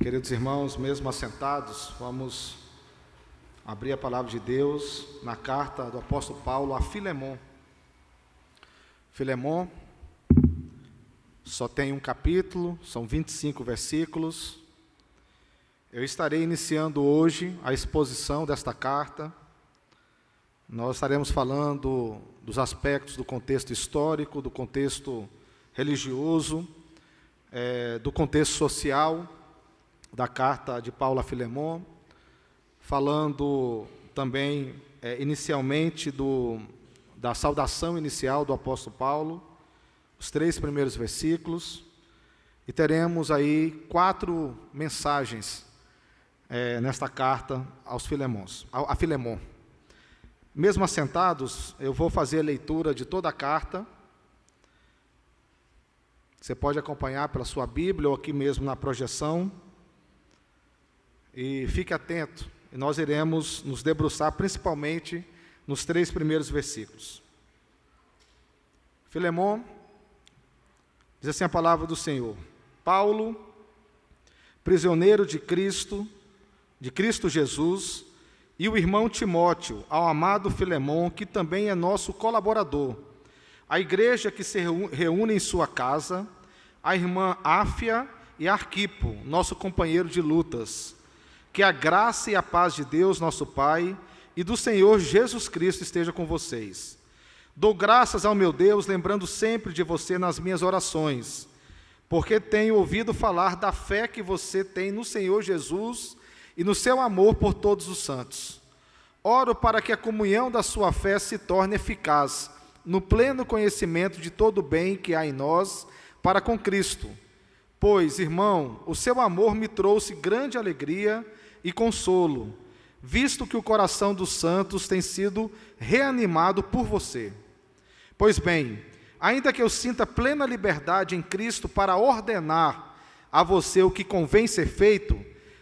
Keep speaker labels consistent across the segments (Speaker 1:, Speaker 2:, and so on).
Speaker 1: Queridos irmãos, mesmo assentados, vamos abrir a palavra de Deus na carta do apóstolo Paulo a Filemon. Filemon só tem um capítulo, são 25 versículos. Eu estarei iniciando hoje a exposição desta carta. Nós estaremos falando dos aspectos do contexto histórico, do contexto religioso, do contexto social da carta de Paulo a Filemon, falando também inicialmente da saudação inicial do apóstolo Paulo, os 3 primeiros versículos, e teremos aí 4 mensagens nesta carta a Filemon. Mesmo assentados, eu vou fazer a leitura de toda a carta. Você pode acompanhar pela sua Bíblia ou aqui mesmo na projeção. E fique atento, e nós iremos nos debruçar principalmente nos 3 primeiros versículos. Filemon, diz assim a palavra do Senhor: Paulo, prisioneiro de Cristo Jesus, e o irmão Timóteo, ao amado Filemon, que também é nosso colaborador, a igreja que se reúne em sua casa, a irmã Áfia e Arquipo, nosso companheiro de lutas. Que a graça e a paz de Deus, nosso Pai, e do Senhor Jesus Cristo esteja com vocês. Dou graças ao meu Deus, lembrando sempre de você nas minhas orações, porque tenho ouvido falar da fé que você tem no Senhor Jesus e no seu amor por todos os santos. Oro para que a comunhão da sua fé se torne eficaz, no pleno conhecimento de todo o bem que há em nós, para com Cristo. Pois, irmão, o seu amor me trouxe grande alegria e consolo, visto que o coração dos santos tem sido reanimado por você. Pois bem, ainda que eu sinta plena liberdade em Cristo para ordenar a você o que convém ser feito,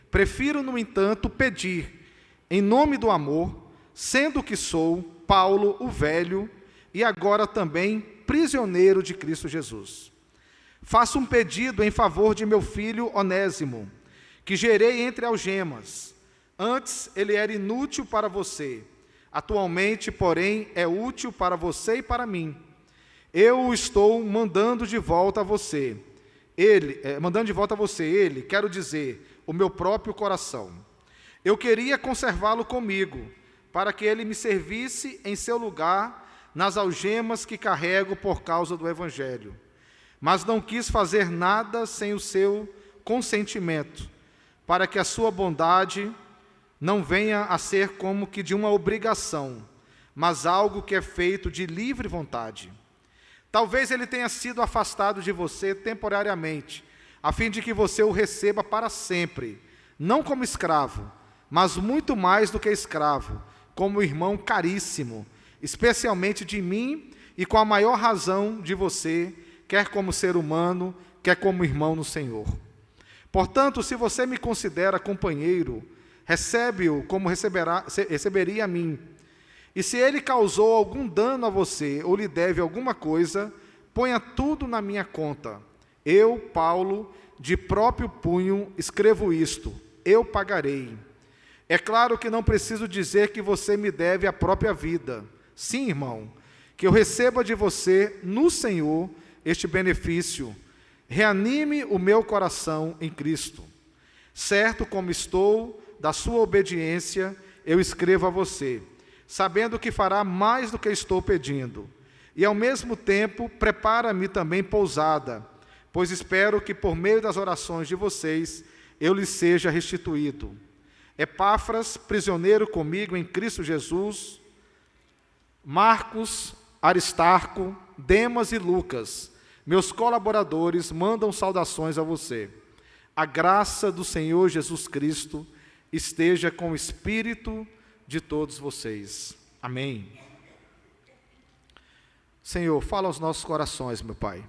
Speaker 1: prefiro, no entanto, pedir, em nome do amor, sendo que sou Paulo, o velho, e agora também prisioneiro de Cristo Jesus. Faço um pedido em favor de meu filho Onésimo, que gerei entre algemas. Antes ele era inútil para você, atualmente, porém, é útil para você e para mim. Eu o estou mandando de volta a você. Ele, quero dizer, o meu próprio coração. Eu queria conservá-lo comigo, para que ele me servisse em seu lugar nas algemas que carrego por causa do Evangelho. Mas não quis fazer nada sem o seu consentimento, para que a sua bondade não venha a ser como que de uma obrigação, mas algo que é feito de livre vontade. Talvez ele tenha sido afastado de você temporariamente, a fim de que você o receba para sempre, não como escravo, mas muito mais do que escravo, como irmão caríssimo, especialmente de mim e com a maior razão de você, quer como ser humano, quer como irmão no Senhor. Portanto, se você me considera companheiro, recebe-o como receberia a mim. E se ele causou algum dano a você ou lhe deve alguma coisa, ponha tudo na minha conta. Eu, Paulo, de próprio punho, escrevo isto: eu pagarei. É claro que não preciso dizer que você me deve a própria vida. Sim, irmão, que eu receba de você, no Senhor, este benefício. Reanime o meu coração em Cristo. Certo como estou da sua obediência, eu escrevo a você, sabendo que fará mais do que estou pedindo. E ao mesmo tempo, prepara-me também pousada, pois espero que por meio das orações de vocês, eu lhes seja restituído. Epáfras, prisioneiro comigo em Cristo Jesus, Marcos, Aristarco, Demas e Lucas, meus colaboradores, mandam saudações a você. A graça do Senhor Jesus Cristo esteja com o espírito de todos vocês. Amém. Senhor, fala aos nossos corações, meu Pai.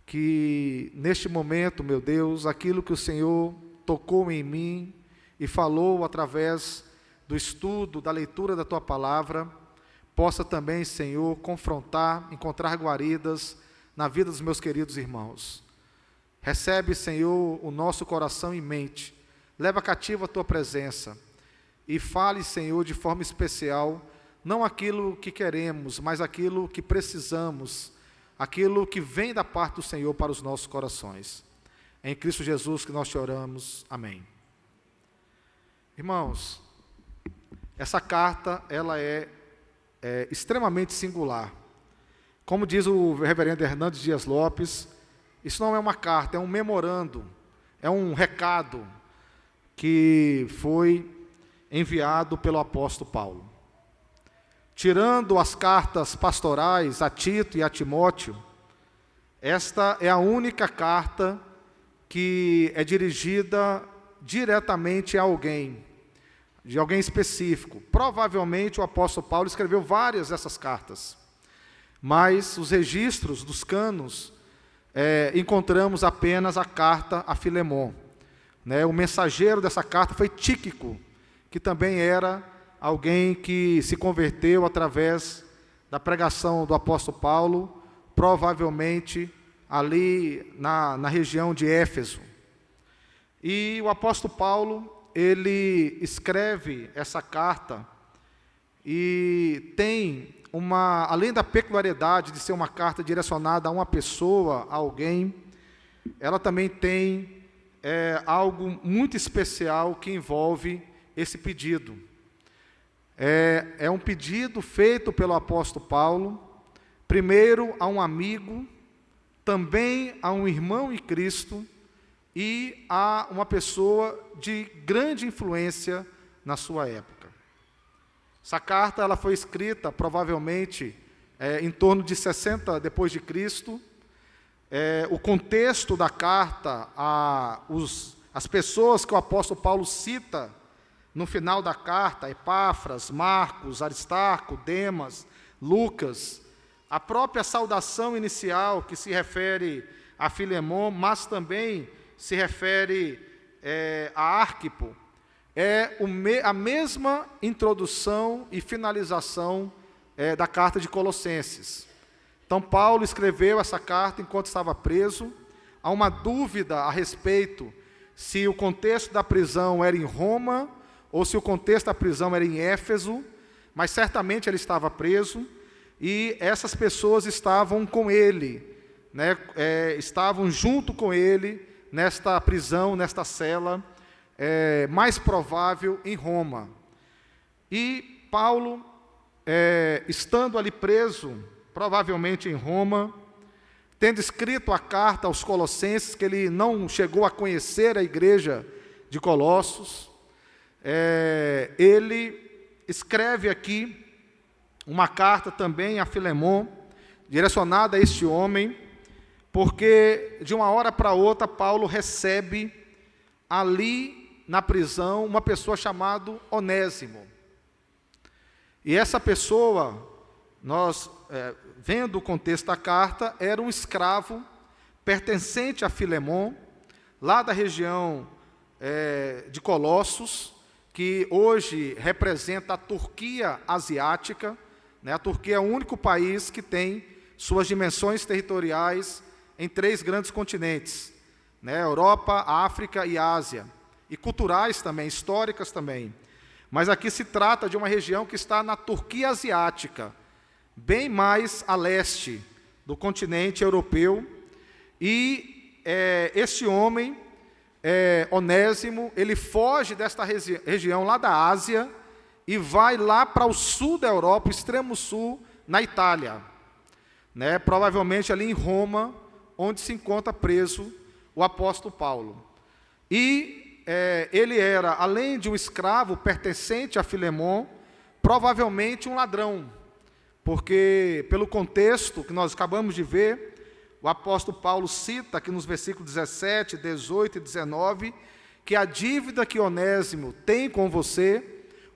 Speaker 1: Que neste momento, meu Deus, aquilo que o Senhor tocou em mim e falou através do estudo, da leitura da Tua Palavra, possa também, Senhor, confrontar, encontrar guaridas na vida dos meus queridos irmãos. Recebe, Senhor, o nosso coração e mente. Leva cativo a tua presença. E fale, Senhor, de forma especial, não aquilo que queremos, mas aquilo que precisamos, aquilo que vem da parte do Senhor para os nossos corações. É em Cristo Jesus que nós te oramos. Amém. Irmãos, essa carta, ela é extremamente singular. Como diz o reverendo Hernandes Dias Lopes, isso não é uma carta, é um memorando, é um recado que foi enviado pelo apóstolo Paulo. Tirando as cartas pastorais a Tito e a Timóteo, esta é a única carta que é dirigida diretamente a alguém, de alguém específico. Provavelmente o apóstolo Paulo escreveu várias dessas cartas, mas os registros dos cânones, encontramos apenas a carta a Filemon. O mensageiro dessa carta foi Tíquico, que também era alguém que se converteu através da pregação do apóstolo Paulo, provavelmente ali na região de Éfeso. E o apóstolo Paulo, ele escreve essa carta e tem além da peculiaridade de ser uma carta direcionada a uma pessoa, a alguém, ela também tem algo muito especial que envolve esse pedido. É um pedido feito pelo apóstolo Paulo, primeiro a um amigo, também a um irmão em Cristo e a uma pessoa de grande influência na sua época. Essa carta ela foi escrita provavelmente em torno de 60 depois de Cristo. O contexto da carta, as pessoas que o apóstolo Paulo cita no final da carta, Epáfras, Marcos, Aristarco, Demas, Lucas, a própria saudação inicial que se refere a Filemon, mas também se refere a Arquipo, a mesma introdução e finalização da carta de Colossenses. Então, Paulo escreveu essa carta enquanto estava preso. Há uma dúvida a respeito se o contexto da prisão era em Roma ou se o contexto da prisão era em Éfeso, mas certamente ele estava preso e essas pessoas estavam com ele, estavam junto com ele nesta prisão, nesta cela, mais provável em Roma. E Paulo, estando ali preso, provavelmente em Roma, tendo escrito a carta aos Colossenses, que ele não chegou a conhecer a igreja de Colossos, ele escreve aqui uma carta também a Filemon, direcionada a este homem, porque de uma hora para outra Paulo recebe ali na prisão uma pessoa chamada Onésimo. E essa pessoa, nós vendo o contexto da carta, era um escravo pertencente a Filemon, lá da região de Colossos, que hoje representa a Turquia asiática. A Turquia é o único país que tem suas dimensões territoriais em 3 grandes continentes, Europa, África e Ásia, e culturais também, históricas também. Mas aqui se trata de uma região que está na Turquia asiática, bem mais a leste do continente europeu, e este homem, Onésimo, ele foge desta região lá da Ásia e vai lá para o sul da Europa, o extremo sul, na Itália, provavelmente ali em Roma, onde se encontra preso o apóstolo Paulo. E ele era, além de um escravo pertencente a Filemon, provavelmente um ladrão, porque pelo contexto que nós acabamos de ver, o apóstolo Paulo cita aqui nos versículos 17, 18 e 19, que a dívida que Onésimo tem com você,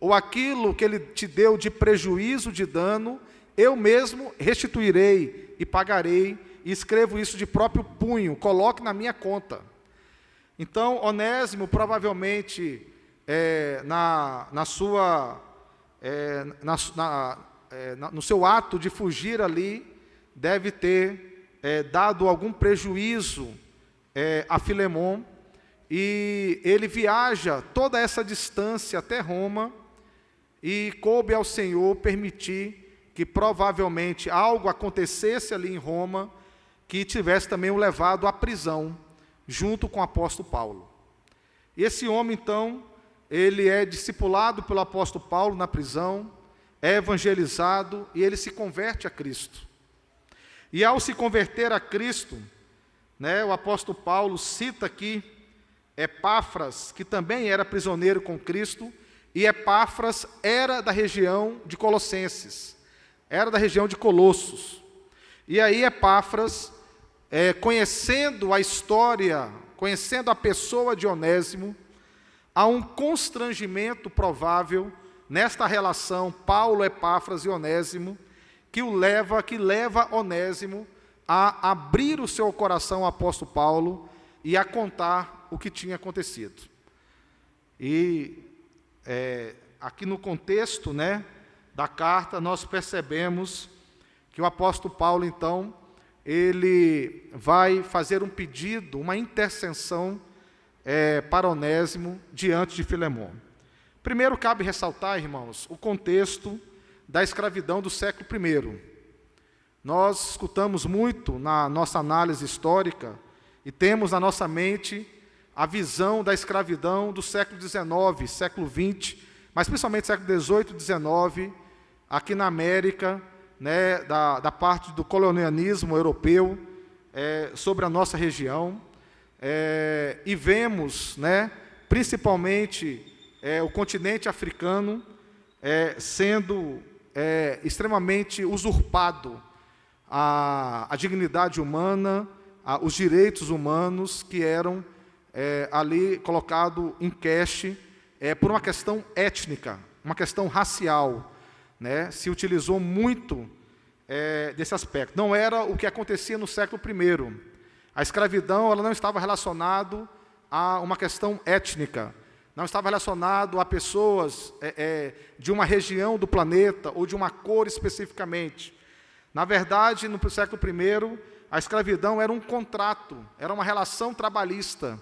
Speaker 1: ou aquilo que ele te deu de prejuízo, de dano, eu mesmo restituirei e pagarei, e escrevo isso de próprio punho, coloque na minha conta. Então, Onésimo provavelmente, no seu ato de fugir ali, deve ter dado algum prejuízo a Filemon, e ele viaja toda essa distância até Roma, e coube ao Senhor permitir que provavelmente algo acontecesse ali em Roma, que tivesse também o levado à prisão, junto com o apóstolo Paulo. E esse homem, então, ele é discipulado pelo apóstolo Paulo na prisão, é evangelizado e ele se converte a Cristo. E ao se converter a Cristo, o apóstolo Paulo cita aqui Epáfras, que também era prisioneiro com Cristo, e Epáfras era da região de Colossenses, era da região de Colossos. E aí Epáfras, conhecendo a história, conhecendo a pessoa de Onésimo, há um constrangimento provável nesta relação Paulo, Epáfras e Onésimo, que leva Onésimo a abrir o seu coração ao apóstolo Paulo e a contar o que tinha acontecido. E aqui no contexto, da carta, nós percebemos que o apóstolo Paulo, então, ele vai fazer um pedido, uma intercessão para Onésimo diante de Filemon. Primeiro, cabe ressaltar, irmãos, o contexto da escravidão do século I. Nós escutamos muito na nossa análise histórica e temos na nossa mente a visão da escravidão do século XIX, século XX, mas principalmente século XVIII e XIX, aqui na América, da parte do colonialismo europeu, sobre a nossa região, e vemos, principalmente, o continente africano sendo extremamente usurpado, a dignidade humana, os direitos humanos que eram ali colocados em queixa por uma questão étnica, uma questão racial. Se utilizou muito desse aspecto. Não era o que acontecia no século I. A escravidão ela não estava relacionada a uma questão étnica, não estava relacionado a pessoas de uma região do planeta ou de uma cor especificamente. Na verdade, no século I, a escravidão era um contrato, era uma relação trabalhista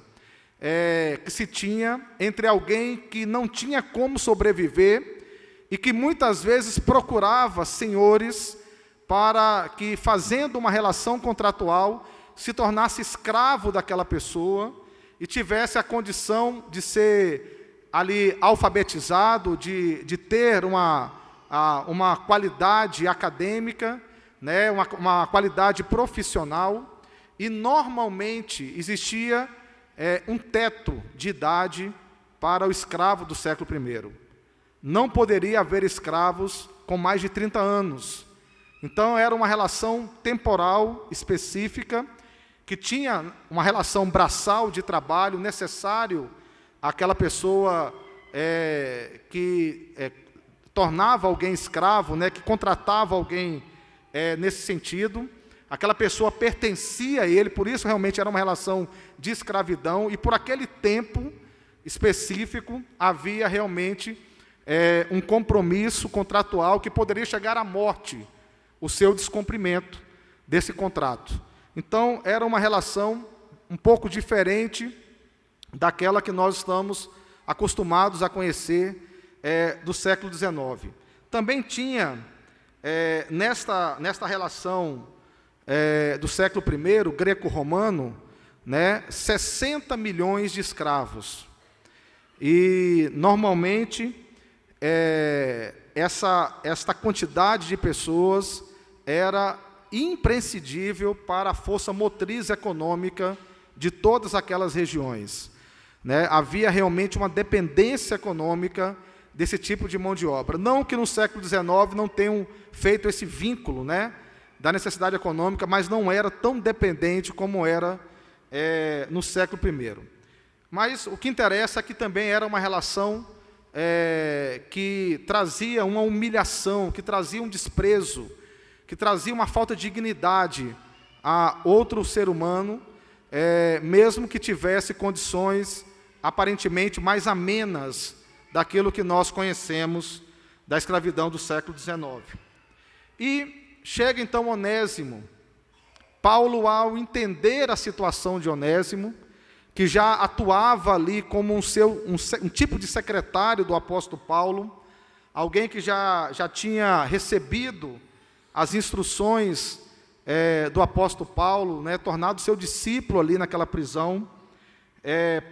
Speaker 1: que se tinha entre alguém que não tinha como sobreviver e que muitas vezes procurava senhores para que, fazendo uma relação contratual, se tornasse escravo daquela pessoa e tivesse a condição de ser ali alfabetizado, de ter uma qualidade acadêmica, uma qualidade profissional, e normalmente existia um teto de idade para o escravo do século I. Não poderia haver escravos com mais de 30 anos. Então era uma relação temporal específica, que tinha uma relação braçal de trabalho necessário àquela pessoa que tornava alguém escravo, que contratava alguém nesse sentido. Aquela pessoa pertencia a ele, por isso realmente era uma relação de escravidão, e por aquele tempo específico havia realmente um compromisso contratual que poderia chegar à morte, o seu descumprimento desse contrato. Então, era uma relação um pouco diferente daquela que nós estamos acostumados a conhecer do século XIX. Também tinha, nesta relação do século I, greco-romano, 60 milhões de escravos. E, normalmente, esta quantidade de pessoas era imprescindível para a força motriz econômica de todas aquelas regiões. Havia realmente uma dependência econômica desse tipo de mão de obra. Não que no século XIX não tenham feito esse vínculo, da necessidade econômica, mas não era tão dependente como era no século I. Mas o que interessa é que também era uma relação que trazia uma humilhação, que trazia um desprezo, que trazia uma falta de dignidade a outro ser humano, mesmo que tivesse condições aparentemente mais amenas daquilo que nós conhecemos da escravidão do século XIX. E chega então Onésimo Paulo, ao entender a situação de Onésimo, que já atuava ali como um tipo de secretário do apóstolo Paulo, alguém que já tinha recebido as instruções do apóstolo Paulo, né, tornado seu discípulo ali naquela prisão,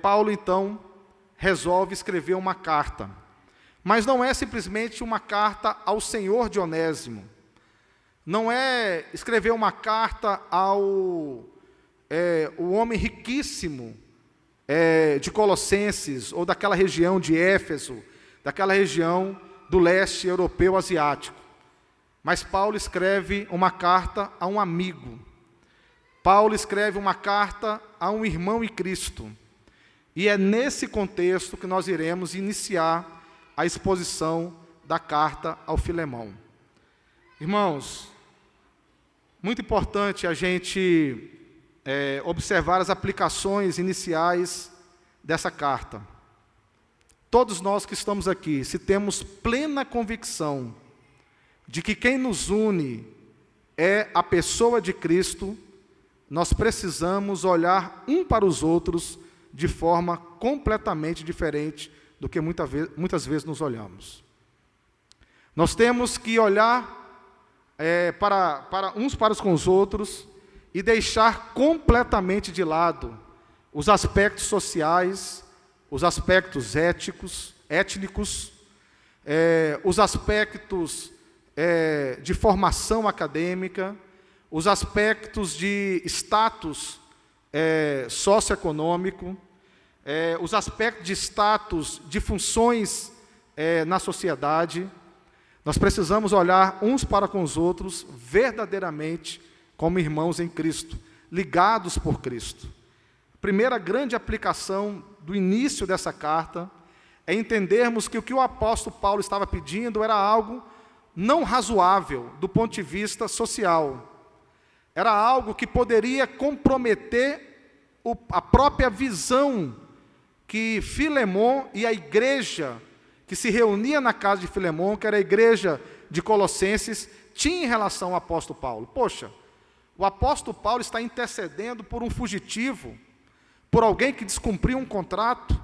Speaker 1: Paulo então resolve escrever uma carta. Mas não é simplesmente uma carta ao senhor de Onésimo, não é escrever uma carta o homem riquíssimo de Colossenses, ou daquela região de Éfeso, daquela região do leste europeu asiático. Mas Paulo escreve uma carta a um amigo. Paulo escreve uma carta a um irmão em Cristo. E é nesse contexto que nós iremos iniciar a exposição da carta ao Filemão. Irmãos, muito importante a gente observar as aplicações iniciais dessa carta. Todos nós que estamos aqui, se temos plena convicção de que quem nos une é a pessoa de Cristo, nós precisamos olhar um para os outros de forma completamente diferente do que muitas vezes nos olhamos. Nós temos que olhar para uns para os outros e deixar completamente de lado os aspectos sociais, os aspectos étnicos, os aspectos de formação acadêmica, os aspectos de status socioeconômico, os aspectos de status de funções na sociedade. Nós precisamos olhar uns para com os outros verdadeiramente como irmãos em Cristo, ligados por Cristo. A primeira grande aplicação do início dessa carta é entendermos que o que o apóstolo Paulo estava pedindo era algo não razoável do ponto de vista social. Era algo que poderia comprometer a própria visão que Filemon e a igreja que se reunia na casa de Filemon, que era a igreja de Colossenses, tinha em relação ao apóstolo Paulo. Poxa, o apóstolo Paulo está intercedendo por um fugitivo, por alguém que descumpriu um contrato,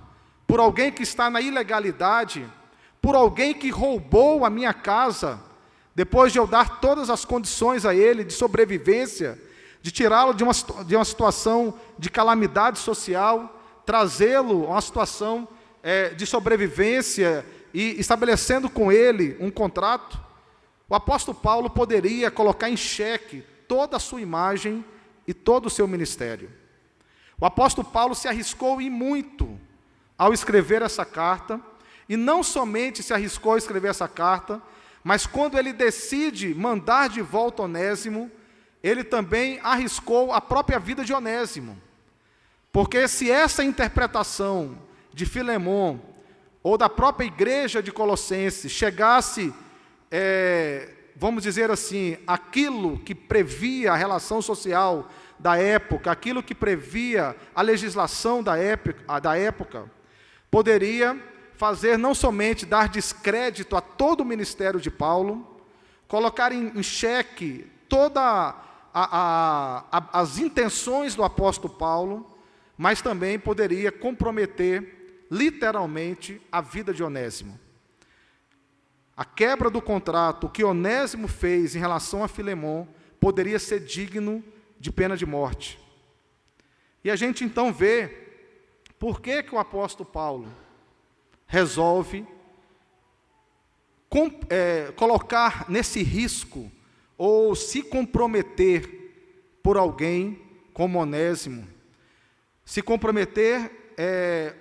Speaker 1: por alguém que está na ilegalidade, por alguém que roubou a minha casa, depois de eu dar todas as condições a ele de sobrevivência, de tirá-lo de uma situação de calamidade social, trazê-lo a uma situação de sobrevivência e estabelecendo com ele um contrato. O apóstolo Paulo poderia colocar em xeque toda a sua imagem e todo o seu ministério. O apóstolo Paulo se arriscou e muito ao escrever essa carta, e não somente se arriscou a escrever essa carta, mas quando ele decide mandar de volta Onésimo, ele também arriscou a própria vida de Onésimo. Porque se essa interpretação de Filemon, ou da própria igreja de Colossenses, chegasse, vamos dizer assim, aquilo que previa a relação social da época, aquilo que previa a legislação da época, poderia fazer não somente dar descrédito a todo o ministério de Paulo, colocar em xeque todas as intenções do apóstolo Paulo, mas também poderia comprometer literalmente a vida de Onésimo. A quebra do contrato que Onésimo fez em relação a Filemon poderia ser digno de pena de morte. E a gente então vê por que o apóstolo Paulo resolve colocar nesse risco ou se comprometer por alguém como Onésimo, se comprometer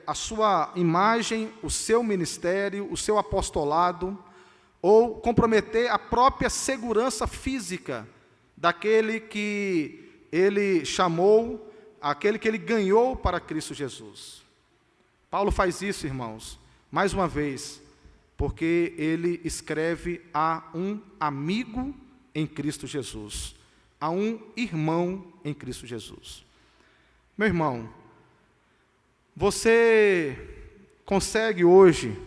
Speaker 1: a sua imagem, o seu ministério, o seu apostolado, ou comprometer a própria segurança física daquele que ele chamou, aquele que ele ganhou para Cristo Jesus. Paulo faz isso, irmãos, mais uma vez, porque ele escreve a um amigo em Cristo Jesus, a um irmão em Cristo Jesus. Meu irmão, você consegue hoje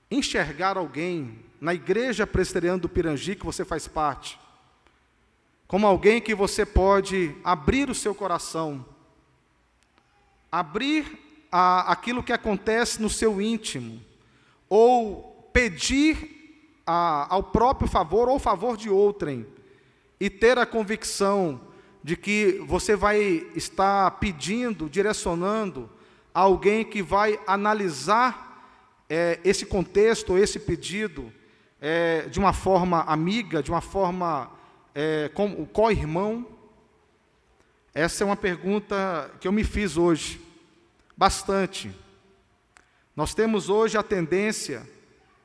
Speaker 1: enxergar alguém na igreja presbiteriana do Pirangi que você faz parte, como alguém que você pode abrir o seu coração, abrir aquilo que acontece no seu íntimo, ou pedir ao próprio favor ou favor de outrem, e ter a convicção de que você vai estar pedindo, direcionando a alguém que vai analisar esse contexto, esse pedido, de uma forma amiga, de uma forma como o co-irmão. Essa é uma pergunta que eu me fiz hoje, bastante. Nós temos hoje a tendência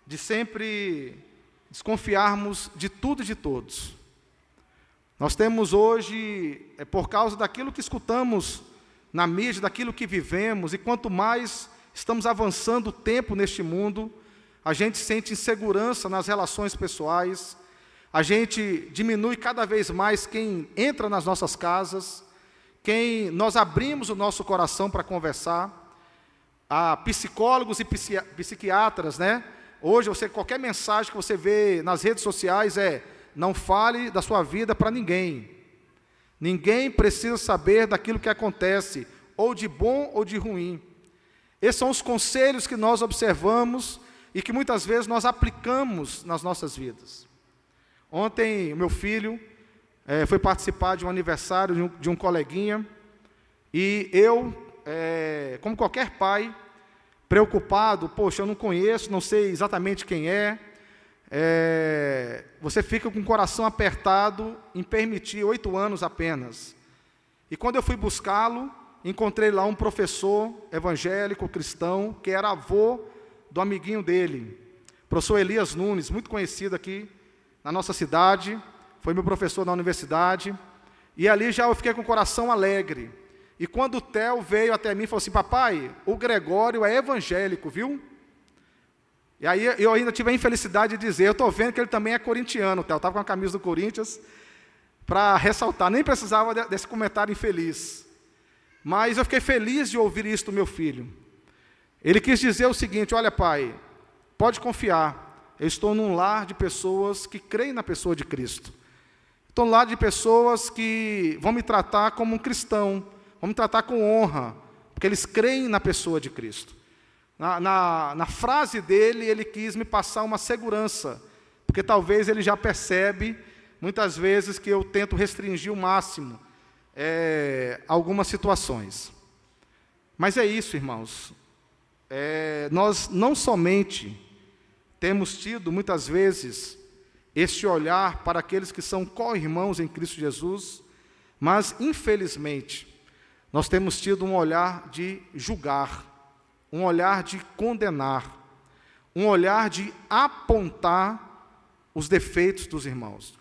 Speaker 1: de sempre desconfiarmos de tudo e de todos. Nós temos hoje, por causa daquilo que escutamos na mídia, daquilo que vivemos, e quanto mais estamos avançando o tempo neste mundo, a gente sente insegurança nas relações pessoais, a gente diminui cada vez mais quem entra nas nossas casas, quem nós abrimos o nosso coração para conversar. Há psicólogos e psiquiatras, né? Hoje, qualquer mensagem que você vê nas redes sociais não fale da sua vida para ninguém. Ninguém precisa saber daquilo que acontece, ou de bom ou de ruim. Esses são os conselhos que nós observamos e que muitas vezes nós aplicamos nas nossas vidas. Ontem, meu filho foi participar de um aniversário de um coleguinha, e eu, como qualquer pai, preocupado, poxa, eu não conheço, não sei exatamente quem você fica com o coração apertado em permitir 8 anos apenas. E quando eu fui buscá-lo, encontrei lá um professor evangélico, cristão, que era avô do amiguinho dele, professor Elias Nunes, muito conhecido aqui na nossa cidade, foi meu professor na universidade, e ali já eu fiquei com o coração alegre. E quando o Theo veio até mim e falou assim: papai, o Gregório é evangélico, viu? E aí eu ainda tive a infelicidade de dizer: eu estou vendo que ele também é corintiano, Theo. Estava com a camisa do Corinthians, para ressaltar, nem precisava desse comentário infeliz. Mas eu fiquei feliz de ouvir isso do meu filho. Ele quis dizer o seguinte: olha, pai, pode confiar, eu estou num lar de pessoas que creem na pessoa de Cristo. Estou num lar de pessoas que vão me tratar como um cristão, vão me tratar com honra, porque eles creem na pessoa de Cristo. Na frase dele, ele quis me passar uma segurança, porque talvez ele já percebe, muitas vezes, que eu tento restringir o máximo algumas situações. Mas é isso, irmãos. Nós não somente temos tido, muitas vezes, este olhar para aqueles que são co-irmãos em Cristo Jesus, mas, infelizmente, nós temos tido um olhar de julgar, um olhar de condenar, um olhar de apontar os defeitos dos irmãos.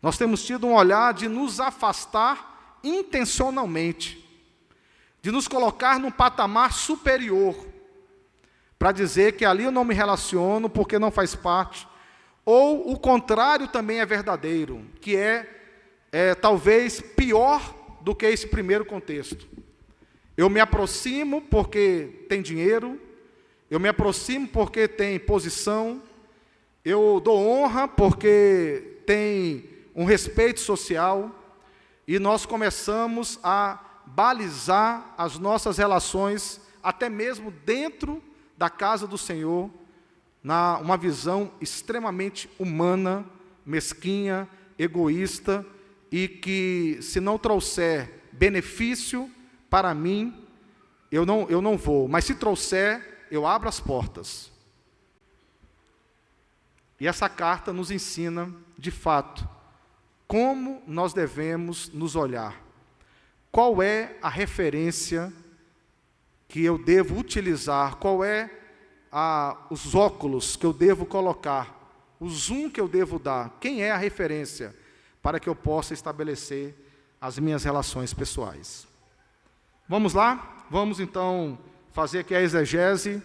Speaker 1: Nós temos tido um olhar de nos afastar intencionalmente, de nos colocar num patamar superior, para dizer que ali eu não me relaciono porque não faz parte, ou o contrário também é verdadeiro, que talvez pior do que esse primeiro contexto. Eu me aproximo porque tem dinheiro, eu me aproximo porque tem posição, eu dou honra porque tem um respeito social, e nós começamos a balizar as nossas relações, até mesmo dentro da casa do Senhor, uma visão extremamente humana, mesquinha, egoísta, e que, se não trouxer benefício para mim, eu não vou, mas se trouxer, eu abro as portas. E essa carta nos ensina, de fato, como nós devemos nos olhar. Qual é a referência que eu devo utilizar? Qual é os óculos que eu devo colocar? O zoom que eu devo dar? Quem é a referência para que eu possa estabelecer as minhas relações pessoais? Vamos lá? Vamos então fazer aqui a exegese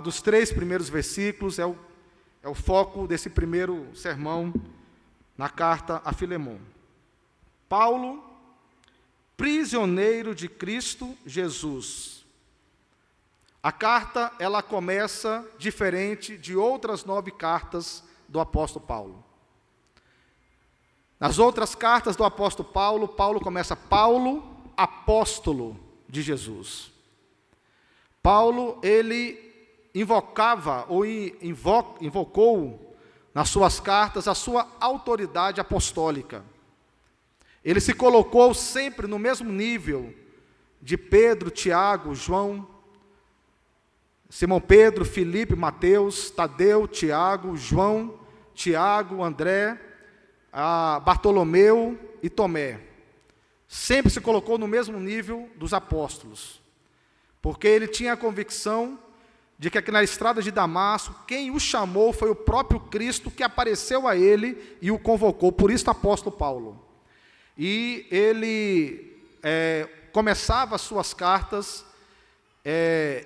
Speaker 1: dos 3 primeiros versículos, é o foco desse primeiro sermão na carta a Filemon. Paulo, prisioneiro de Cristo Jesus. A carta, ela começa diferente de outras 9 cartas do apóstolo Paulo. Nas outras cartas do apóstolo Paulo, Paulo começa: Paulo, apóstolo de Jesus. Paulo, ele invocava ou invocou nas suas cartas a sua autoridade apostólica. Ele se colocou sempre no mesmo nível de Pedro, Tiago, João, Simão Pedro, Filipe, Mateus, Tadeu, Tiago, João, Tiago, André, Bartolomeu e Tomé. Sempre se colocou no mesmo nível dos apóstolos, porque ele tinha a convicção de que aqui na estrada de Damasco, quem o chamou foi o próprio Cristo que apareceu a ele e o convocou, por isso apóstolo Paulo. E ele começava as suas cartas,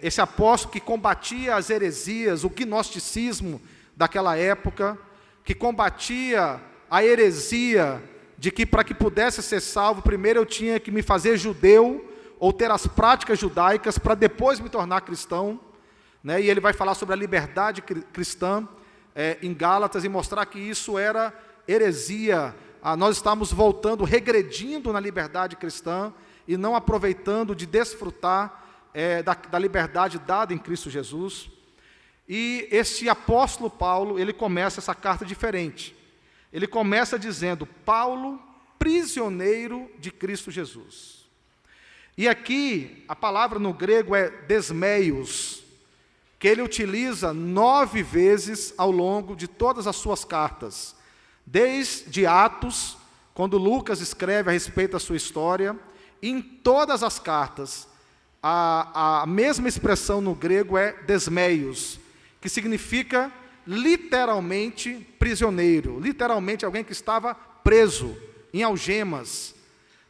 Speaker 1: esse apóstolo que combatia as heresias, o gnosticismo daquela época, que combatia a heresia de que para que pudesse ser salvo, primeiro eu tinha que me fazer judeu, ou ter as práticas judaicas, para depois me tornar cristão, né? E ele vai falar sobre a liberdade cristã em Gálatas, e mostrar que isso era heresia. Nós estamos voltando, regredindo na liberdade cristã, e não aproveitando de desfrutar da liberdade dada em Cristo Jesus. E esse apóstolo Paulo, ele começa essa carta diferente. Ele começa dizendo: Paulo, prisioneiro de Cristo Jesus. E aqui, a palavra no grego é desmeios, que ele utiliza 9 vezes ao longo de todas as suas cartas. Desde Atos, quando Lucas escreve a respeito da sua história, em todas as cartas, a mesma expressão no grego é desmeios, que significa literalmente prisioneiro, literalmente alguém que estava preso em algemas.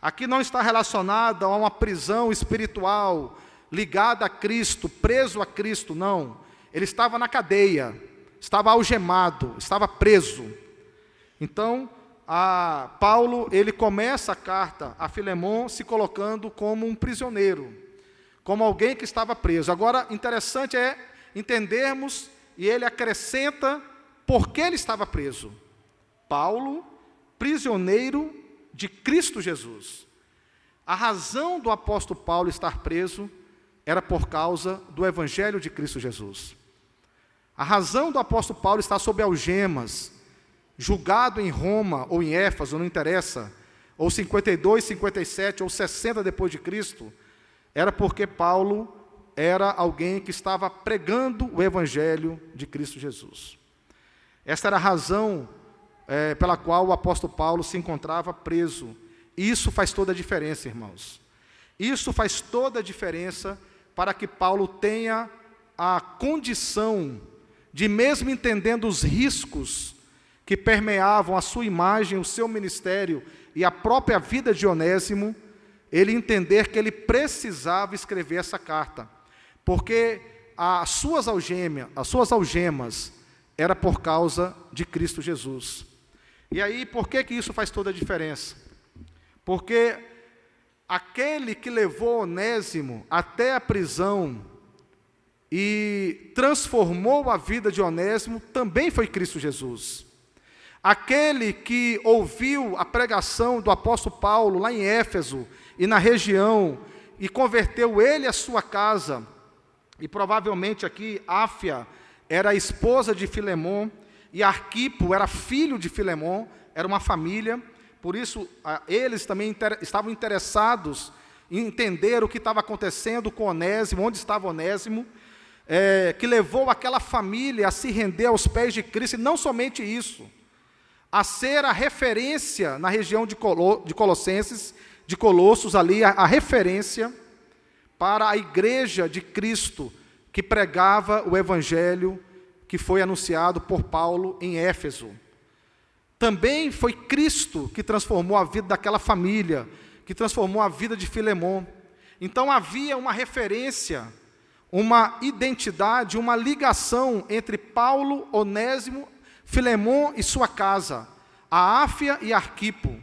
Speaker 1: Aqui não está relacionado a uma prisão espiritual, ligada a Cristo, preso a Cristo, não. Ele estava na cadeia, estava algemado, estava preso. Então, Paulo, ele começa a carta a Filemon se colocando como um prisioneiro, como alguém que estava preso. Agora, interessante é entendermos, e ele acrescenta por que ele estava preso. Paulo, prisioneiro de Cristo Jesus. A razão do apóstolo Paulo estar preso era por causa do evangelho de Cristo Jesus. A razão do apóstolo Paulo estar sob algemas, julgado em Roma ou em Éfeso, não interessa, ou 52, 57 ou 60 depois de Cristo, era porque Paulo era alguém que estava pregando o evangelho de Cristo Jesus. Esta era a razão pela qual o apóstolo Paulo se encontrava preso. E isso faz toda a diferença, irmãos. Isso faz toda a diferença para que Paulo tenha a condição de, mesmo entendendo os riscos que permeavam a sua imagem, o seu ministério e a própria vida de Onésimo, ele entender que ele precisava escrever essa carta, porque as suas algemas era por causa de Cristo Jesus. E aí, por que isso faz toda a diferença? Porque aquele que levou Onésimo até a prisão e transformou a vida de Onésimo também foi Cristo Jesus. Aquele que ouviu a pregação do apóstolo Paulo lá em Éfeso e na região, e converteu ele e a sua casa, e provavelmente aqui Áfia era a esposa de Filemon, e Arquipo era filho de Filemon, era uma família, por isso eles também estavam interessados em entender o que estava acontecendo com Onésimo, onde estava Onésimo, que levou aquela família a se render aos pés de Cristo, e não somente isso, a ser a referência na região de Colossenses, de Colossos ali, a referência para a igreja de Cristo, que pregava o evangelho que foi anunciado por Paulo em Éfeso. Também foi Cristo que transformou a vida daquela família, que transformou a vida de Filemon. Então havia uma referência, uma identidade, uma ligação entre Paulo, Onésimo, Filemon e sua casa, a Áfia e Arquipo.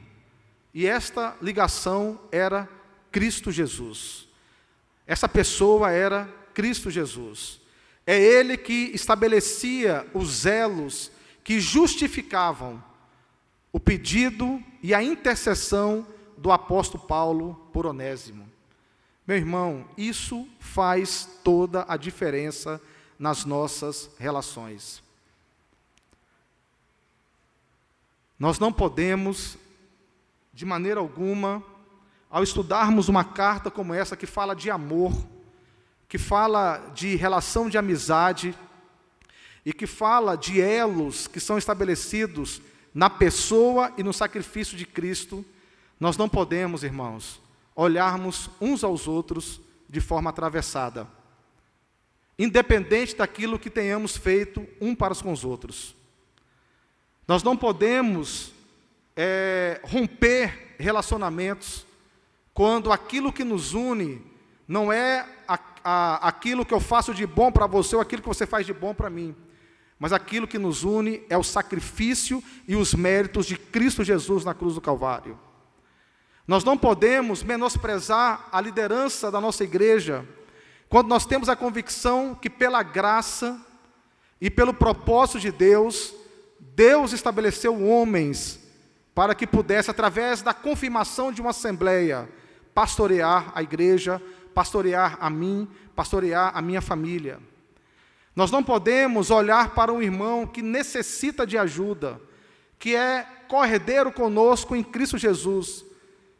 Speaker 1: E esta ligação era Cristo Jesus. Essa pessoa era Cristo Jesus. É Ele que estabelecia os elos que justificavam o pedido e a intercessão do apóstolo Paulo por Onésimo. Meu irmão, isso faz toda a diferença nas nossas relações. Nós não podemos, de maneira alguma, ao estudarmos uma carta como essa, que fala de amor, que fala de relação de amizade, e que fala de elos que são estabelecidos na pessoa e no sacrifício de Cristo, nós não podemos, irmãos, olharmos uns aos outros de forma atravessada, independente daquilo que tenhamos feito um para com os outros. Nós não podemos romper relacionamentos quando aquilo que nos une não é aquilo que eu faço de bom para você ou aquilo que você faz de bom para mim, mas aquilo que nos une é o sacrifício e os méritos de Cristo Jesus na cruz do Calvário. Nós não podemos menosprezar a liderança da nossa igreja quando nós temos a convicção que pela graça e pelo propósito de Deus, Deus estabeleceu homens para que pudesse, através da confirmação de uma assembleia, pastorear a igreja, pastorear a mim, pastorear a minha família. Nós não podemos olhar para um irmão que necessita de ajuda, que é corredeiro conosco em Cristo Jesus,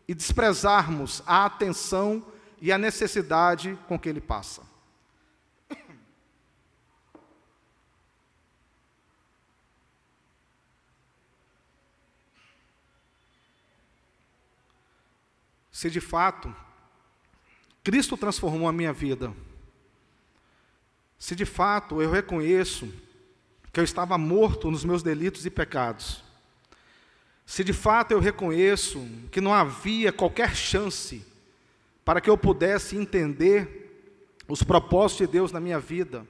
Speaker 1: e desprezarmos a atenção e a necessidade com que ele passa. Se de fato Cristo transformou a minha vida, se de fato eu reconheço que eu estava morto nos meus delitos e pecados, se de fato eu reconheço que não havia qualquer chance para que eu pudesse entender os propósitos de Deus na minha vida,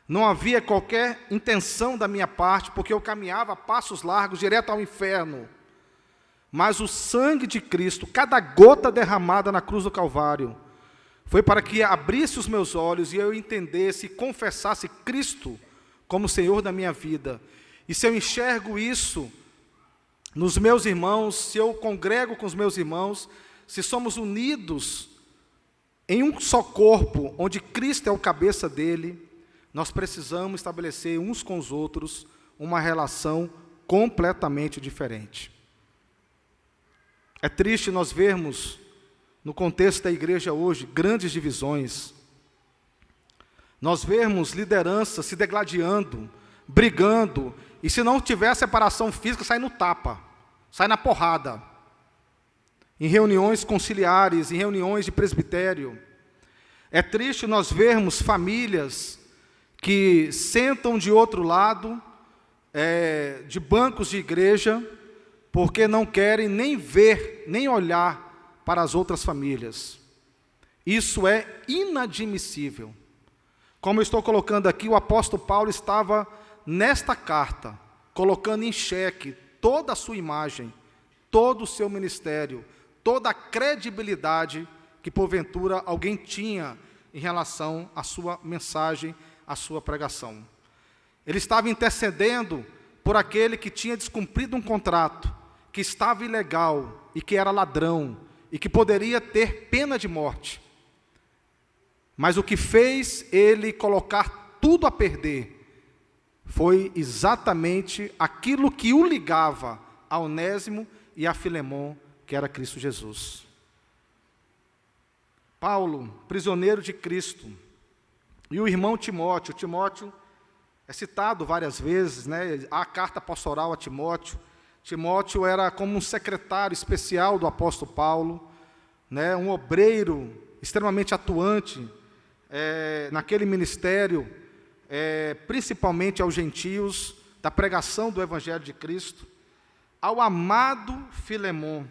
Speaker 1: não havia qualquer intenção da minha parte, porque eu caminhava a passos largos direto ao inferno, mas o sangue de Cristo, cada gota derramada na cruz do Calvário, foi para que abrisse os meus olhos e eu entendesse e confessasse Cristo como Senhor da minha vida. E se eu enxergo isso nos meus irmãos, se eu congrego com os meus irmãos, se somos unidos em um só corpo, onde Cristo é o cabeça dele, nós precisamos estabelecer uns com os outros uma relação completamente diferente. É triste nós vermos, no contexto da igreja hoje, grandes divisões. Nós vermos liderança se degladiando, brigando, e se não tiver separação física, sai no tapa, sai na porrada. Em reuniões conciliares, em reuniões de presbitério. É triste nós vermos famílias que sentam de outro lado, de bancos de igreja, porque não querem nem ver, nem olhar para as outras famílias. Isso é inadmissível. Como eu estou colocando aqui, o apóstolo Paulo estava nesta carta, colocando em xeque toda a sua imagem, todo o seu ministério, toda a credibilidade que porventura alguém tinha em relação à sua mensagem, à sua pregação. Ele estava intercedendo por aquele que tinha descumprido um contrato, que estava ilegal e que era ladrão, e que poderia ter pena de morte. Mas o que fez ele colocar tudo a perder foi exatamente aquilo que o ligava a Onésimo e a Filemon, que era Cristo Jesus. Paulo, prisioneiro de Cristo, e o irmão Timóteo. Timóteo é citado várias vezes, né? Há a carta pastoral a Timóteo. Timóteo era como um secretário especial do apóstolo Paulo, né? Um obreiro extremamente atuante naquele ministério, principalmente aos gentios, da pregação do Evangelho de Cristo. Ao amado Filemon,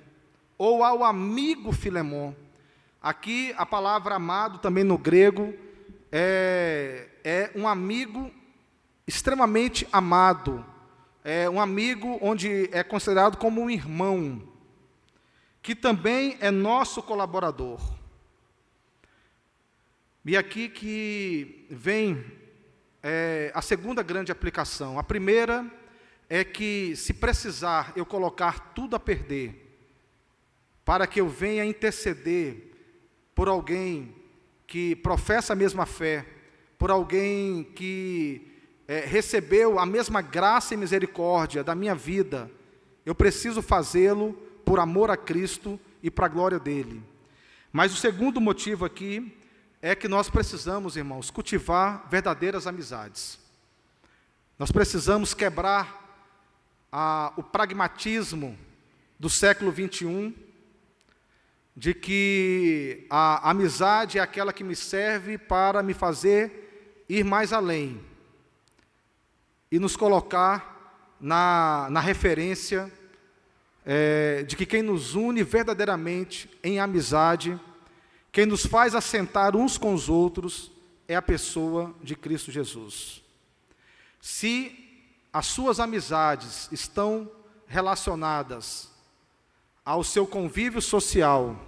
Speaker 1: ou ao amigo Filemon. Aqui a palavra amado também no grego é um amigo extremamente amado, é um amigo onde é considerado como um irmão, que também é nosso colaborador. E aqui que vem a segunda grande aplicação. A primeira é que, se precisar eu colocar tudo a perder, para que eu venha interceder por alguém que professa a mesma fé, por alguém que recebeu a mesma graça e misericórdia da minha vida, eu preciso fazê-lo por amor a Cristo e para a glória dele. Mas o segundo motivo aqui é que nós precisamos, irmãos, cultivar verdadeiras amizades. Nós precisamos quebrar o pragmatismo do século 21, de que a amizade é aquela que me serve para me fazer ir mais além, e nos colocar na referência de que quem nos une verdadeiramente em amizade, quem nos faz assentar uns com os outros, é a pessoa de Cristo Jesus. Se as suas amizades estão relacionadas ao seu convívio social,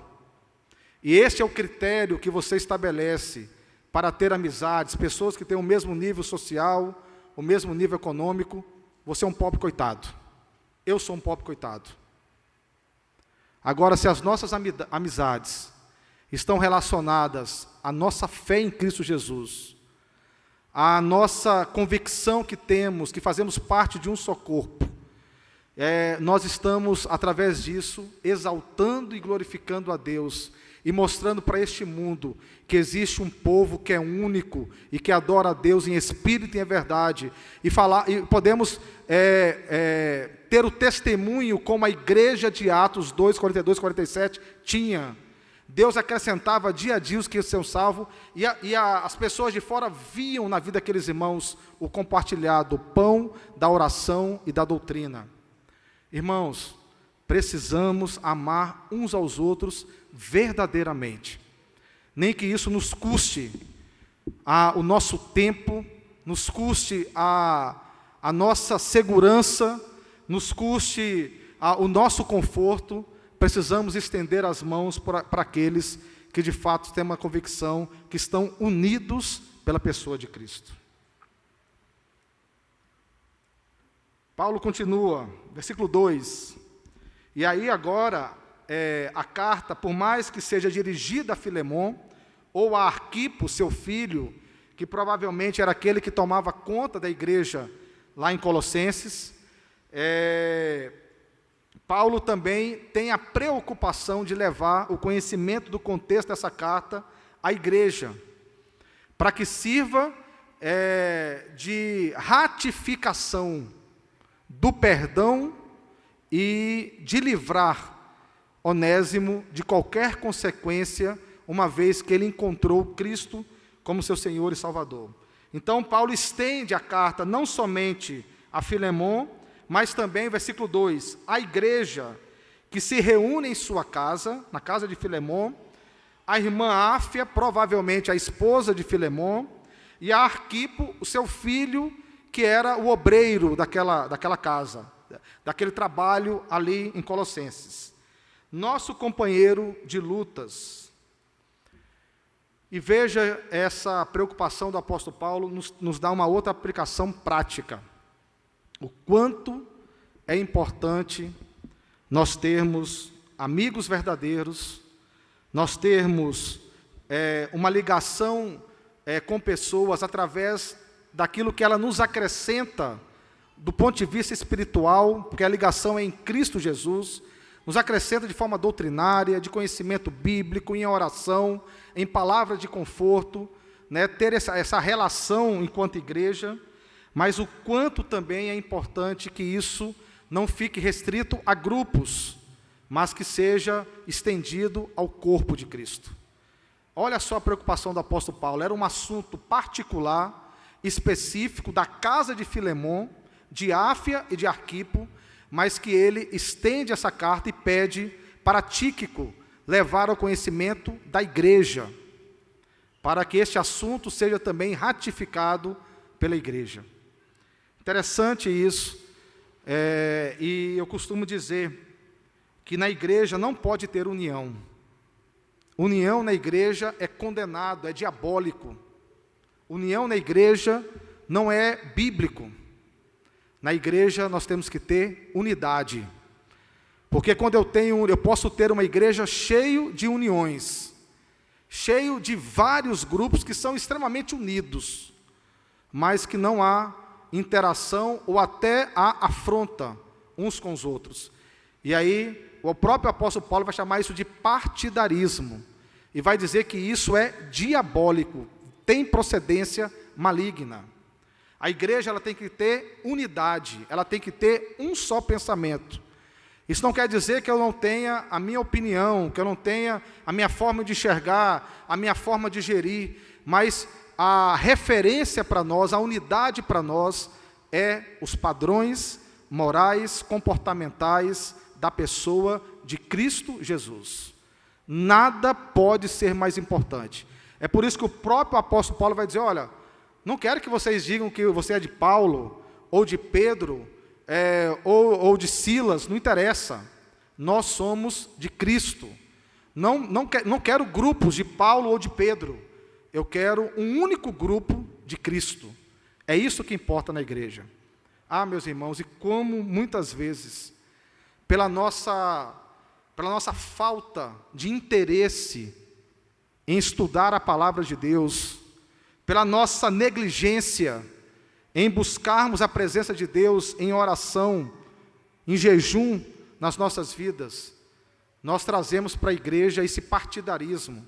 Speaker 1: e este é o critério que você estabelece para ter amizades, pessoas que têm o mesmo nível social, o mesmo nível econômico, você é um pobre coitado. Eu sou um pobre coitado. Agora, se as nossas amizades estão relacionadas à nossa fé em Cristo Jesus, à nossa convicção que temos, que fazemos parte de um só corpo, nós estamos, através disso, exaltando e glorificando a Deus, e mostrando para este mundo que existe um povo que é único, e que adora a Deus em espírito e em verdade, e podemos ter o testemunho como a igreja de Atos 2, 42, 47 tinha. Deus acrescentava dia a dia os que são salvos, e as pessoas de fora viam na vida daqueles irmãos o compartilhar do pão, da oração e da doutrina. Irmãos, precisamos amar uns aos outros verdadeiramente, nem que isso nos custe o nosso tempo, nos custe a nossa segurança, nos custe o nosso conforto. Precisamos estender as mãos para aqueles que de fato têm uma convicção, que estão unidos pela pessoa de Cristo. Paulo continua, versículo 2, e aí agora a carta, por mais que seja dirigida a Filemon, ou a Arquipo, seu filho, que provavelmente era aquele que tomava conta da igreja lá em Colossenses, Paulo também tem a preocupação de levar o conhecimento do contexto dessa carta à igreja, para que sirva de ratificação do perdão e de livrar Onésimo de qualquer consequência, uma vez que ele encontrou Cristo como seu Senhor e Salvador. Então, Paulo estende a carta não somente a Filemon, mas também, versículo 2, a igreja que se reúne em sua casa, na casa de Filemon, a irmã Áfia, provavelmente a esposa de Filemon, e a Arquipo, o seu filho, que era o obreiro daquela casa, daquele trabalho ali em Colossenses. Nosso companheiro de lutas. E veja, essa preocupação do apóstolo Paulo nos dá uma outra aplicação prática. O quanto é importante nós termos amigos verdadeiros, nós termos uma ligação com pessoas através daquilo que ela nos acrescenta do ponto de vista espiritual, porque a ligação é em Cristo Jesus, nos acrescenta de forma doutrinária, de conhecimento bíblico, em oração, em palavra de conforto, ter essa relação enquanto igreja, mas o quanto também é importante que isso não fique restrito a grupos, mas que seja estendido ao corpo de Cristo. Olha só a preocupação do apóstolo Paulo, era um assunto particular, específico, da casa de Filemon, de Áfia e de Arquipo, mas que ele estende essa carta e pede para Tíquico levar ao conhecimento da igreja, para que este assunto seja também ratificado pela igreja. Interessante isso, e eu costumo dizer que na igreja não pode ter união. União na igreja é condenado, é diabólico. União na igreja não é bíblico. Na igreja nós temos que ter unidade. Porque quando eu posso ter uma igreja cheio de uniões, cheio de vários grupos que são extremamente unidos, mas que não há interação ou até há afronta uns com os outros. E aí, o próprio apóstolo Paulo vai chamar isso de partidarismo, e vai dizer que isso é diabólico, tem procedência maligna. A igreja ela tem que ter unidade, ela tem que ter um só pensamento. Isso não quer dizer que eu não tenha a minha opinião, que eu não tenha a minha forma de enxergar, a minha forma de gerir, mas a referência para nós, a unidade para nós, é os padrões morais, comportamentais da pessoa de Cristo Jesus. Nada pode ser mais importante. É por isso que o próprio apóstolo Paulo vai dizer, olha, não quero que vocês digam que você é de Paulo, ou de Pedro, ou de Silas, não interessa. Nós somos de Cristo. Não quero grupos de Paulo ou de Pedro. Eu quero um único grupo de Cristo. É isso que importa na igreja. Ah, meus irmãos, e como muitas vezes, pela nossa falta de interesse em estudar a palavra de Deus, pela nossa negligência em buscarmos a presença de Deus em oração, em jejum nas nossas vidas, nós trazemos para a igreja esse partidarismo,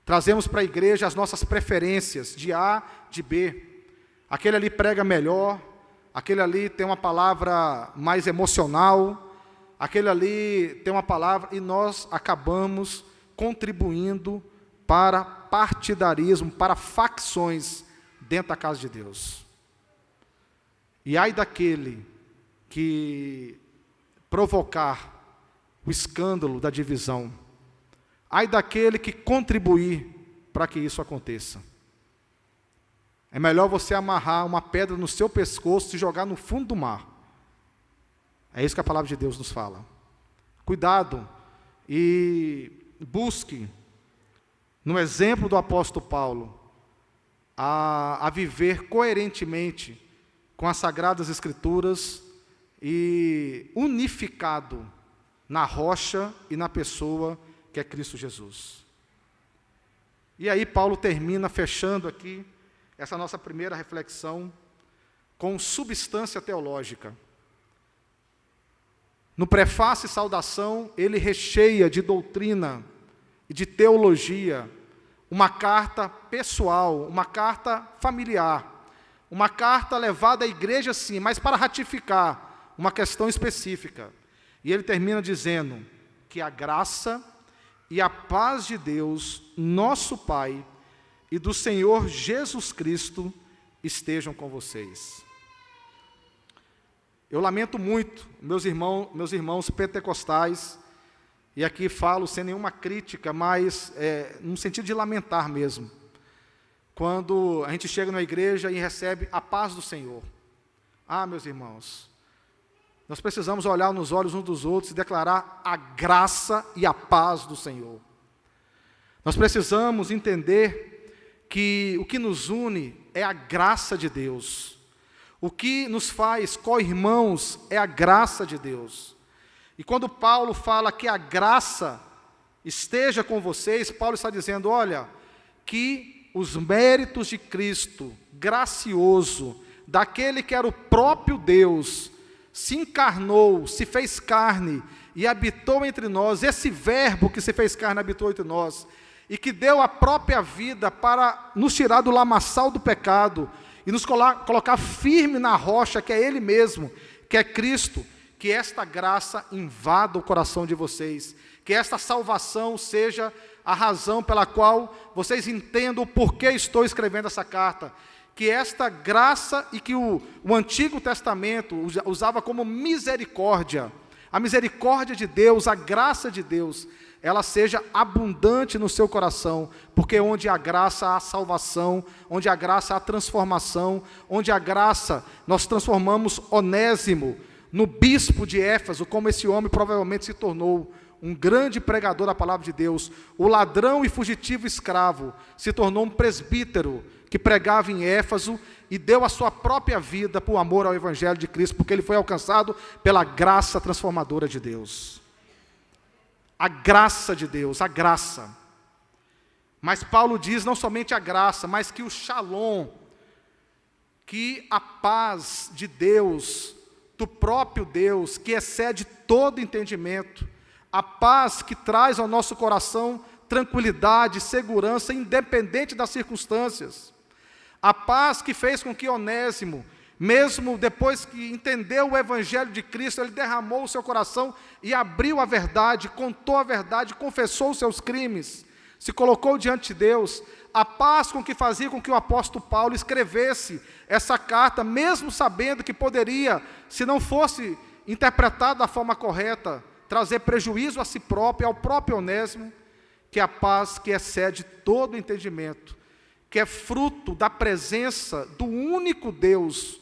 Speaker 1: trazemos para a igreja as nossas preferências de A, de B. Aquele ali prega melhor, aquele ali tem uma palavra mais emocional, aquele ali tem uma palavra, e nós acabamos contribuindo para partidarismo, para facções dentro da casa de Deus. E ai daquele que provocar o escândalo da divisão, ai daquele que contribuir para que isso aconteça. É melhor você amarrar uma pedra no seu pescoço e jogar no fundo do mar. É isso que a palavra de Deus nos fala. Cuidado e busque, no exemplo do apóstolo Paulo, a viver coerentemente com as Sagradas Escrituras e unificado na rocha e na pessoa que é Cristo Jesus. E aí Paulo termina fechando aqui essa nossa primeira reflexão com substância teológica. No prefácio e saudação, ele recheia de doutrina e de teologia uma carta pessoal, uma carta familiar, uma carta levada à igreja sim, mas para ratificar uma questão específica. E ele termina dizendo que a graça e a paz de Deus, nosso Pai, e do Senhor Jesus Cristo estejam com vocês. Eu lamento muito, meus irmãos pentecostais, e aqui falo sem nenhuma crítica, mas no sentido de lamentar mesmo, quando a gente chega na igreja e recebe a paz do Senhor. Ah, meus irmãos, nós precisamos olhar nos olhos uns dos outros e declarar a graça e a paz do Senhor. Nós precisamos entender que o que nos une é a graça de Deus. O que nos faz co-irmãos é a graça de Deus. E quando Paulo fala que a graça esteja com vocês, Paulo está dizendo, olha, que os méritos de Cristo, gracioso, daquele que era o próprio Deus, se encarnou, se fez carne e habitou entre nós, esse verbo que se fez carne habitou entre nós, e que deu a própria vida para nos tirar do lamaçal do pecado, e nos colocar firme na rocha, que é Ele mesmo, que é Cristo, que esta graça invada o coração de vocês, que esta salvação seja a razão pela qual vocês entendam o porquê estou escrevendo essa carta, que esta graça e que o Antigo Testamento usava como misericórdia, a misericórdia de Deus, a graça de Deus, ela seja abundante no seu coração, porque onde há graça há salvação, onde há graça há transformação, onde há graça nós transformamos Onésimo no bispo de Éfeso, como esse homem provavelmente se tornou um grande pregador da palavra de Deus. O ladrão e fugitivo escravo se tornou um presbítero que pregava em Éfeso e deu a sua própria vida por amor ao Evangelho de Cristo, porque ele foi alcançado pela graça transformadora de Deus. A graça de Deus, a graça. Mas Paulo diz não somente a graça, mas que o shalom, que a paz de Deus, do próprio Deus, que excede todo entendimento, a paz que traz ao nosso coração tranquilidade, segurança, independente das circunstâncias. A paz que fez com que Onésimo, mesmo depois que entendeu o Evangelho de Cristo, ele derramou o seu coração e abriu a verdade, contou a verdade, confessou os seus crimes, se colocou diante de Deus. A paz com que fazia com que o apóstolo Paulo escrevesse essa carta, mesmo sabendo que poderia, se não fosse interpretado da forma correta, trazer prejuízo a si próprio, ao próprio Onésimo, que é a paz que excede todo entendimento, que é fruto da presença do único Deus,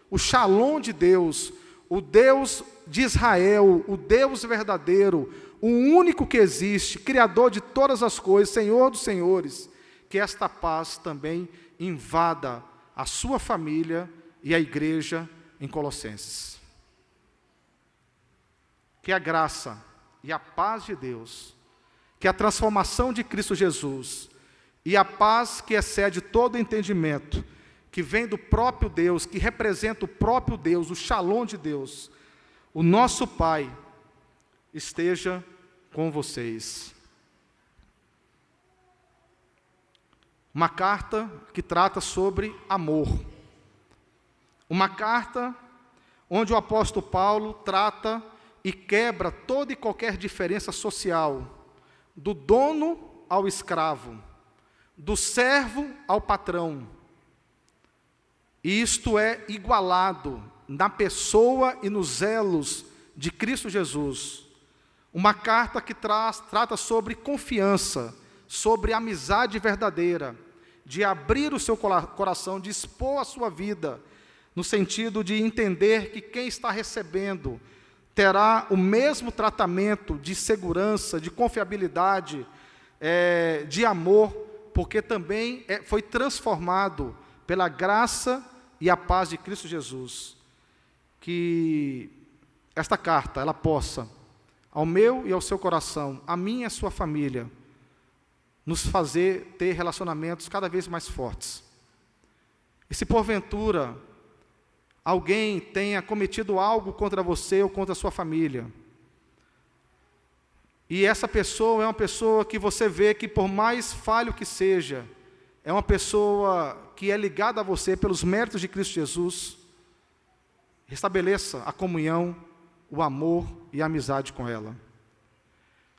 Speaker 1: o Shalom de Deus, o Deus de Israel, o Deus verdadeiro, o único que existe, Criador de todas as coisas, Senhor dos senhores, que esta paz também invada a sua família e a igreja em Colossenses. Que a graça e a paz de Deus, que a transformação de Cristo Jesus e a paz que excede todo entendimento, que vem do próprio Deus, que representa o próprio Deus, o Shalom de Deus, o nosso Pai, esteja com vocês. Uma carta que trata sobre amor. Uma carta onde o apóstolo Paulo trata e quebra toda e qualquer diferença social, do dono ao escravo, do servo ao patrão. E isto é igualado na pessoa e nos elos de Cristo Jesus. Uma carta que trata sobre confiança, sobre amizade verdadeira, de abrir o seu coração, de expor a sua vida, no sentido de entender que quem está recebendo terá o mesmo tratamento de segurança, de confiabilidade, de amor, porque também foi transformado pela graça e a paz de Cristo Jesus. Que esta carta, ela possa, ao meu e ao seu coração, a mim e a sua família, nos fazer ter relacionamentos cada vez mais fortes. E se porventura alguém tenha cometido algo contra você ou contra a sua família, e essa pessoa é uma pessoa que você vê que, por mais falho que seja, é uma pessoa que é ligada a você pelos méritos de Cristo Jesus, restabeleça a comunhão, o amor e a amizade com ela.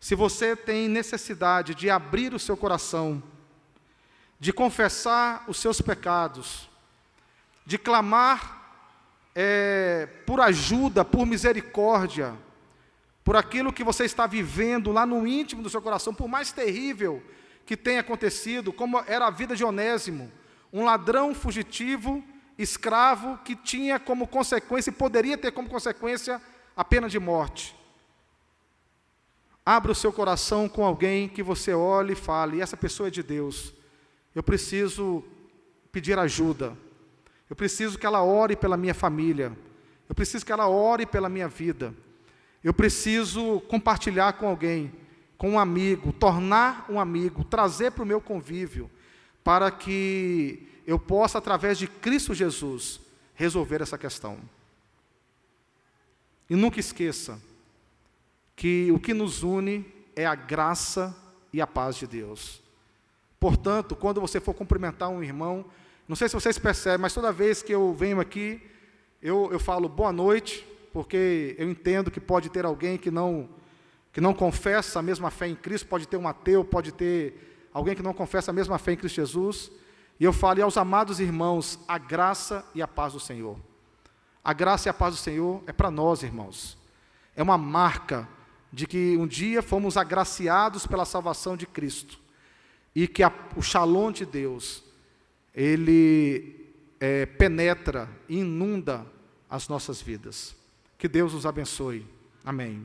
Speaker 1: Se você tem necessidade de abrir o seu coração, de confessar os seus pecados, de clamar por ajuda, por misericórdia, por aquilo que você está vivendo lá no íntimo do seu coração, por mais terrível que tenha acontecido, como era a vida de Onésimo, um ladrão fugitivo, escravo, que tinha como consequência, e poderia ter como consequência, a pena de morte. Abra o seu coração com alguém que você olhe e fale, essa pessoa é de Deus, eu preciso pedir ajuda, eu preciso que ela ore pela minha família, eu preciso que ela ore pela minha vida, eu preciso compartilhar com alguém, com um amigo, tornar um amigo, trazer para o meu convívio, para que eu possa, através de Cristo Jesus, resolver essa questão. E nunca esqueça que o que nos une é a graça e a paz de Deus. Portanto, quando você for cumprimentar um irmão, não sei se vocês percebem, mas toda vez que eu venho aqui, eu falo boa noite, porque eu entendo que pode ter alguém que não confessa a mesma fé em Cristo, pode ter um ateu, pode ter alguém que não confessa a mesma fé em Cristo Jesus, e eu falo, e aos amados irmãos, a graça e a paz do Senhor. A graça e a paz do Senhor é para nós, irmãos. É uma marca de que um dia fomos agraciados pela salvação de Cristo, e que o Shalom de Deus, ele penetra e inunda as nossas vidas. Que Deus nos abençoe. Amém.